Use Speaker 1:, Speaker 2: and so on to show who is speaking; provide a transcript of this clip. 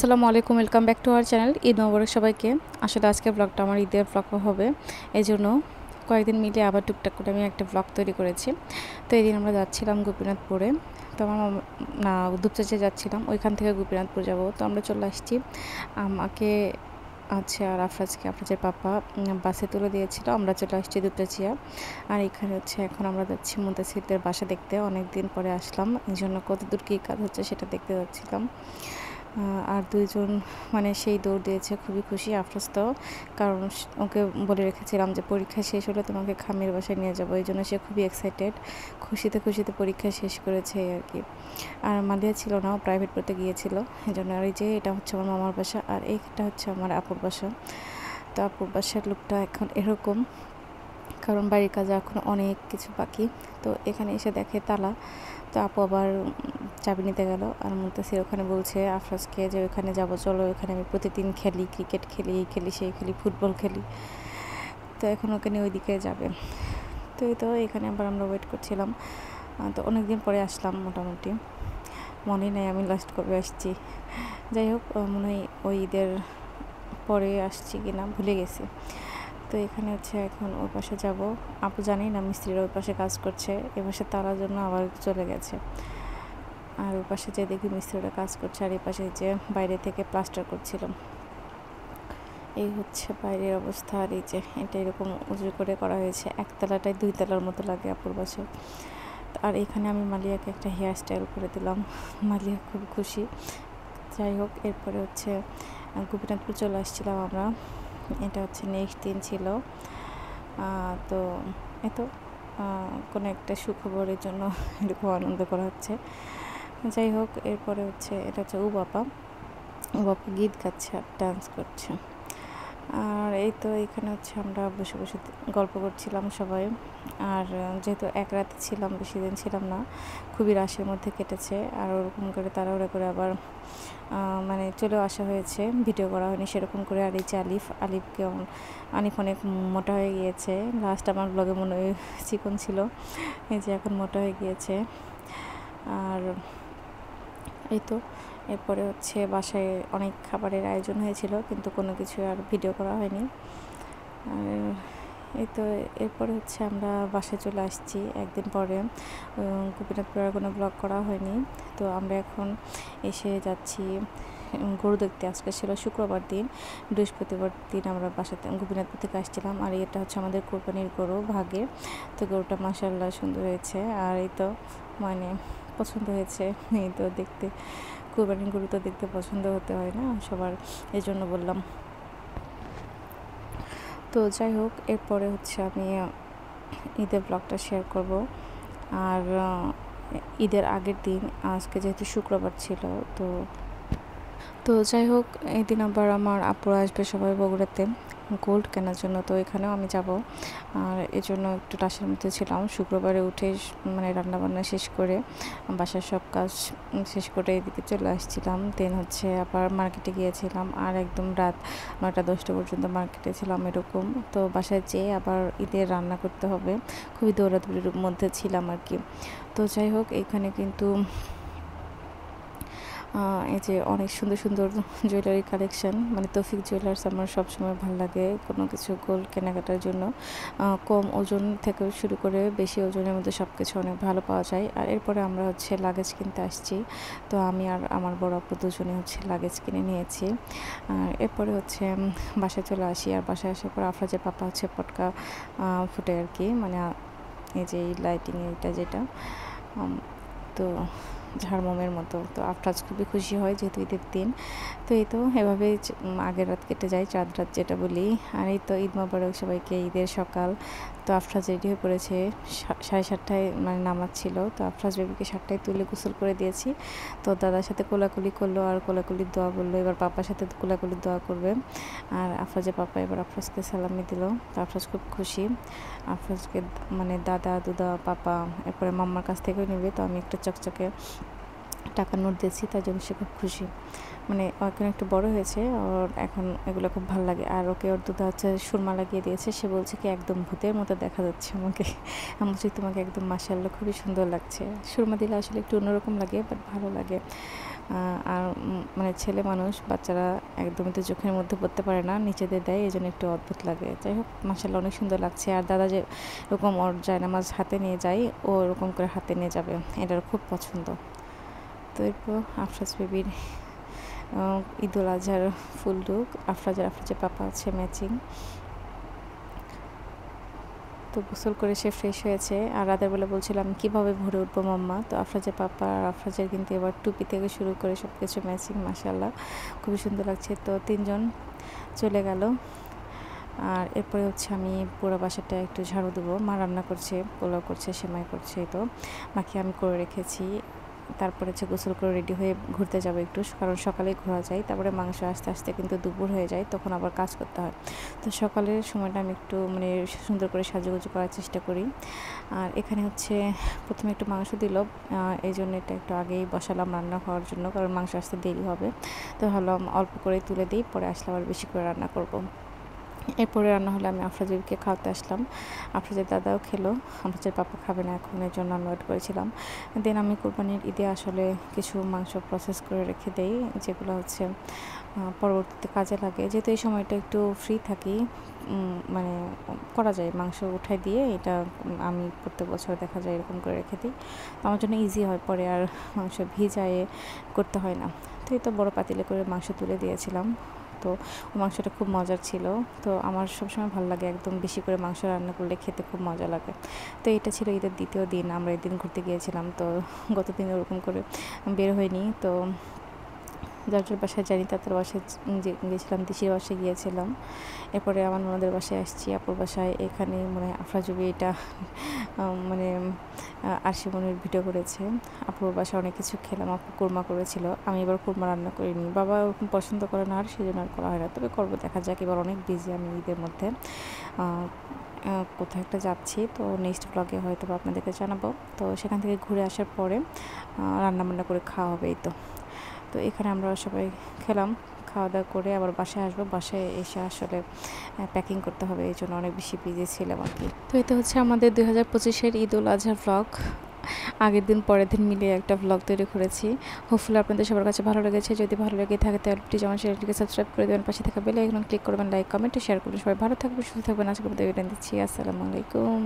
Speaker 1: আসসালামু আলাইকুম, welcome back to our channel. Eid Mubarak সবাইকে। আসলে আজকে ব্লগটা আমার ঈদের ব্লগ হবে, এই জন্য কয়েকদিন মিলে আবার টুকটাক করে আমি একটা ব্লগ তৈরি করেছি। তো এই দিন আমরা যাচ্ছিলাম গোপীনাথপুরে। তো আমার না দুপচাচে যাচ্ছিলাম, ওইখান থেকে গোপীনাথপুর যাব। তো আমরা চলে আসছি। আমাকে আচ্ছা, আর আফরাজের পাপা বাসে তুলে দিয়েছিল। আমরা চলে আসছি দুপচাচিয়া। আর এখানে হচ্ছে এখন আমরা যাচ্ছি মুনতাসিরদের বাসা দেখতে। অনেক দিন পরে আসলাম, এই জন্য কতদূর কী কাজ হচ্ছে সেটা দেখতে যাচ্ছিলাম। আর দুইজন মানে সেই দৌড় দিয়েছে, খুবই খুশি আফরোজ তো, কারণ ওকে বলে রেখেছিলাম যে পরীক্ষা শেষ হলে তোমাকে খামির বাসায় নিয়ে যাবো, এই জন্য সে খুবই এক্সাইটেড, খুশিতে খুশিতে পরীক্ষা শেষ করেছে আর কি। আর মালিয়া ছিল না, ও প্রাইভেট পড়তে গিয়েছিল, এই জন্য। আর এই যে এটা হচ্ছে আমার মামার বাসা, আর এইটা হচ্ছে আমার আপুর বাসা। তো আপুর বাসার লোকটা এখন এরকম, কারণ বাড়ির কাজে এখন অনেক কিছু বাকি। তো এখানে এসে দেখে তালা। তো আপু আবার চাবি নিতে গেল, আর মুনতাসির ওখানে বলছে আফরাজকে যে ওখানে যাবো, চলো ওখানে আমি প্রতিদিন খেলি, ক্রিকেট খেলি, এই খেলি, সেই খেলি, ফুটবল খেলি। তো এখন ওকে নিয়ে ওইদিকে যাবে। তো এই তো এখানে আবার আমরা ওয়েট করছিলাম। তো অনেক দিন পরে আসলাম, মোটামুটি মনেই নেই আমি লাস্ট কবে আসছি। যাই হোক, মনে হয় ওই ঈদের পরে আসছি কিনা ভুলে গেছি। তো এখানে হচ্ছে এখন ওই পাশে যাব। আপু জানি না মিস্ত্রিরা ওই পাশে কাজ করছে, এ পাশে তারার জন্য আবার চলে গেছে। আর ওই পাশে যে দেখি মিস্ত্রিরা কাজ করছে, আর এই পাশে যে বাইরে থেকে প্লাস্টার করছিলাম। এই হচ্ছে বাইরের অবস্থা। আর এই যে এটা এরকম উঁচু করে করা হয়েছে, একতলাটায় 2 তলার মতো লাগে আপুর বাসায়। আর এখানে আমি মালিয়াকে একটা হেয়ার স্টাইল করে দিলাম, মালিয়া খুব খুশি। যাই হোক, এরপরে হচ্ছে গোপীনাথপুর চলে আসছিলাম আমরা। এটা হচ্ছে নেক্সট দিন ছিল। তো এত কোনো একটা সুখবরের জন্য এরকম আনন্দ করা হচ্ছে। যাই হোক, এরপরে হচ্ছে এটা হচ্ছে ও বাবা গীত গাচ্ছে আর ডান্স করছে। আর এই তো এখানে হচ্ছে আমরা বসে বসে গল্প করছিলাম সবাই। আর যেহেতু এক রাতে ছিলাম, বেশি দিন ছিলাম না, খুবই রাশের মধ্যে কেটেছে। আর ওরকম করে তাড়াহুড়া করে আবার মানে চলেও আসা হয়েছে, ভিডিও করা হয়নি সেরকম করে। আর এই যে আলিফকে আনিফ অনেক মোটা হয়ে গিয়েছে। লাস্ট আমার ব্লগে মনে হয় চিকন ছিল, এই যে এখন মোটা হয়ে গিয়েছে। আর এই তো এরপরে হচ্ছে বাসায় অনেক খাবারের আয়োজন হয়েছিল, কিন্তু কোনো কিছু আর ভিডিও করা হয়নি। আর এই তো এরপরে হচ্ছে আমরা বাসায় চলে আসছি একদিন পরে। গোপীনাথপুরে কোনো ব্লগ করা হয়নি। তো আমরা এখন এসে যাচ্ছি গরু দেখতে। আজকে ছিল শুক্রবার দিন, বৃহস্পতিবার দিন আমরা বাসাতে গোপীনাথপুর থেকে আসছিলাম। আর এটা হচ্ছে আমাদের কোরবানির গরু ভাগে। তো গরুটা মাশাআল্লাহ সুন্দর হয়েছে। আর এই তো মানে পছন্দ হয়েছে। এই তো দেখতে কোরবানির গরু তো দেখতে পছন্দ হতে হয় না সবার, এই জন্য বললাম। তো যাই হোক, এরপরে হচ্ছে আমি ঈদের ব্লগটা শেয়ার করব। আর ঈদের আগের দিন, আজকে যেহেতু শুক্রবার ছিল, তো যাই হোক, এই দিন আবার আমার আপুরা আসবে সবাই বগুড়াতে গোল্ড কেনার জন্য। তো এখানেও আমি যাব, আর এই জন্য একটু রাশের মধ্যে ছিলাম। শুক্রবারে উঠে মানে রান্নাবান্না শেষ করে, বাসার সব কাজ শেষ করে এদিকে চলে আসছিলাম। দেন হচ্ছে আবার মার্কেটে গিয়েছিলাম, আর একদম রাত 9টা-10টা পর্যন্ত মার্কেটে ছিলাম এরকম। তো বাসায় যেয়ে আবার ঈদের রান্না করতে হবে, খুবই দৌড়াদৌড়ির মধ্যে ছিলাম আর কি। তো যাই হোক, এখানে কিন্তু এই যে অনেক সুন্দর সুন্দর জুয়েলারি কালেকশন, মানে তৌফিক জুয়েলার্স আমার সবসময় ভালো লাগে কোনো কিছু গোল্ড কেনাকাটার জন্য। কম ওজন থেকে শুরু করে বেশি ওজনের মধ্যে সব কিছু অনেক ভালো পাওয়া যায়। আর এরপরে আমরা হচ্ছে লাগেজ কিনতে আসছি। তো আমি আর আমার বড় আপু দুজনে হচ্ছে লাগেজ কিনে নিয়েছি। আর এরপরে হচ্ছে বাসায় চলে আসি। আর বাসায় আসার পর আফরাজের পাপা হচ্ছে পটকা ফুটে আর কি, মানে এই যে লাইটিং এটা যেটা, তো ঝাড়মোমের মতো। তো আফরাজ খুবই খুশি হয় যেহেতু ঈদের দিন। তো এই তো এভাবেই আগের রাত কেটে যায়, চাঁদ রাত যেটা বলি। আর এই তো ঈদ মোবারক সবাইকে, ঈদের সকাল। তো আফরাজ রেডি হয়ে পড়েছে, 7:30টায় মানে নামাজ ছিল। তো আফরাজ বেবিকে 7টায় তুলে গোসল করে দিয়েছি। তো দাদার সাথে কোলাকুলি করলো, আর কোলাকুলির দোয়া বললো। এবার পাপার সাথে কোলাকুলির দোয়া করবে। আর আফরাজের পাপা এবার আফরাজকে সালামি দিল। তো আফরাজ খুব খুশি। আফরাজকে মানে দাদা, দুদা, পাপা, এরপরে মাম্মার কাছ থেকেও নেবে। তো আমি একটা চকচকে টাকার নোট দিয়েছি, তার জন্য সে খুব খুশি। মানে এখন একটু বড় হয়েছে, ওর এখন এগুলো খুব ভালো লাগে। আর ওকে ওর দুধা হচ্ছে সুরমা লাগিয়ে দিয়েছে। সে বলছে কি একদম ভূতের মতো দেখা যাচ্ছে আমাকে। আমি বলছি তোমাকে একদম মাশাআল্লাহ খুবই সুন্দর লাগছে। সুরমা দিলে আসলে একটু অন্যরকম লাগে, বাট ভালো লাগে। আর মানে ছেলে মানুষ বাচ্চারা একদমই তো চোখের মধ্যে পড়তে পারে না, নিচেতে দেয়, এই জন্য একটু অদ্ভুত লাগে। যাই হোক মাশাআল্লাহ অনেক সুন্দর লাগছে। আর দাদা যে এরকম ওর জায়নামাজ হাতে নিয়ে যায়, ও এরকম করে হাতে নিয়ে যাবে, এটার খুব পছন্দ। তো এরপর আফরাজ বেবির ঈদুল আজহার ফুল লুক, আফরাজের পাপা আছে ম্যাচিং। তো গোসল করে সে ফ্রেশ হয়েছে। আর রাতের বেলা বলছিলাম কীভাবে ভরে উঠবো মাম্মা, তো আফরাজের পাপা আর আফরাজের কিন্তু এবার টুপি থেকে শুরু করে সব কিছু ম্যাচিং, মাশাআল্লাহ খুবই সুন্দর লাগছে। তো তিনজন চলে গেল। আর এরপরে হচ্ছে আমি পুরো বাসাটা একটু ঝাড়ু দেবো। মা রান্না করছে, পোলাও করছে, সেমাই করছে, তো বাকি আমি করে রেখেছি। তারপরে হচ্ছে গোসল করে রেডি হয়ে ঘুরতে যাবো একটু, কারণ সকালেই ঘোরা যায়, তারপরে মাংস আস্তে আস্তে কিন্তু দুপুর হয়ে যায়, তখন আবার কাজ করতে হয়। তো সকালের সময়টা আমি একটু মানে সুন্দর করে সাজুগুজু করার চেষ্টা করি। আর এখানে হচ্ছে প্রথমে একটু মাংস দিল, এই জন্য এটা একটু আগেই বসালাম রান্না হওয়ার জন্য, কারণ মাংস আসতে দেরি হবে। তো ভাবলাম অল্প করে তুলে দিই, পরে আসলে আবার বেশি করে রান্না করব। এরপরে রান্না হলে আমি আফরাজকে খাওয়াতে আসলাম। আফরাজের দাদাও খেলো, আফরাজের পাপা খাবে না এখন, এর জন্য আমি ওয়েট করেছিলাম। দেন আমি কোরবানির ঈদে আসলে কিছু মাংস প্রসেস করে রেখে দেই, যেগুলো হচ্ছে পরবর্তীতে কাজে লাগে। যেহেতু এই সময়টা একটু ফ্রি থাকি, মানে করা যায়, মাংস উঠাই দিয়ে এটা আমি প্রত্যেক বছর দেখা যায় এরকম করে রেখে দিই। আমার জন্য ইজি হয়, পরে আর মাংস ভিজায়ে করতে হয় না। তো এই তো বড় পাতিলে করে মাংস তুলে দিয়েছিলাম। তো মাংসটা খুব মজার ছিল। তো আমার সবসময় ভালো লাগে একদম বেশি করে মাংস রান্না করলে খেতে খুব মজা লাগে। তো এটা ছিল ঈদের দ্বিতীয় দিন, আমরা এদিন ঘুরতে গিয়েছিলাম। তো গত দিন ওরকম করে বের হয়নি। তো যার যার বাসায় জানি তাদের বাসায় গিয়েছিলাম, দিশির বাসায় গিয়েছিলাম। এরপরে আমার ননদের বাসায় আসছি, আপুর বাসায়। এখানে মানে আফরাজুবি এটা মানে আরশিমনির ভিডিও করেছে। আপুর বাসায় অনেক কিছু খেলাম, আপু কোরমা করেছিল, আমি এবার কোরমা রান্না করিনি, বাবা ওরকম পছন্দ করে না, আর সেজন্য আর করা হয় না। তবে করবো, দেখা যাক, এবার অনেক বিজি আমি ঈদের মধ্যে, কোথাও একটা যাচ্ছি। তো নেক্সট ব্লগে হয়তো আপনাদেরকে জানাবো। তো সেখান থেকে ঘুরে আসার পরে রান্নাবান্না করে খাওয়া হবে। এই তো এখানে আমরা সবাই খেলাম, খাওয়া দাওয়া করে আবার বাসায় আসবো। বাসায় এসে আসলে প্যাকিং করতে হবে, এই জন্য অনেক বেশি বিজি ছিলাম আর কি। তো এটা হচ্ছে আমাদের 2025-এর ঈদুল আজহার ব্লগ। আগের দিন পরের দিন মিলিয়ে একটা ব্লগ তৈরি করেছি। হোপফুলি আপনাদের সবার কাছে ভালো লেগেছে। যদি ভালো লেগে থাকে তাহলে প্লিজ আমার চ্যানেলটিকে সাবস্ক্রাইব করে দেবেন, পাশে থাকা বেল আইকন ক্লিক করবেন, লাইক কমেন্ট শেয়ার করবেন। সবাই ভালো থাকবেন, সুস্থ থাকবেন। আজকে মতো বিদায় দিচ্ছি। আসসালামু আলাইকুম।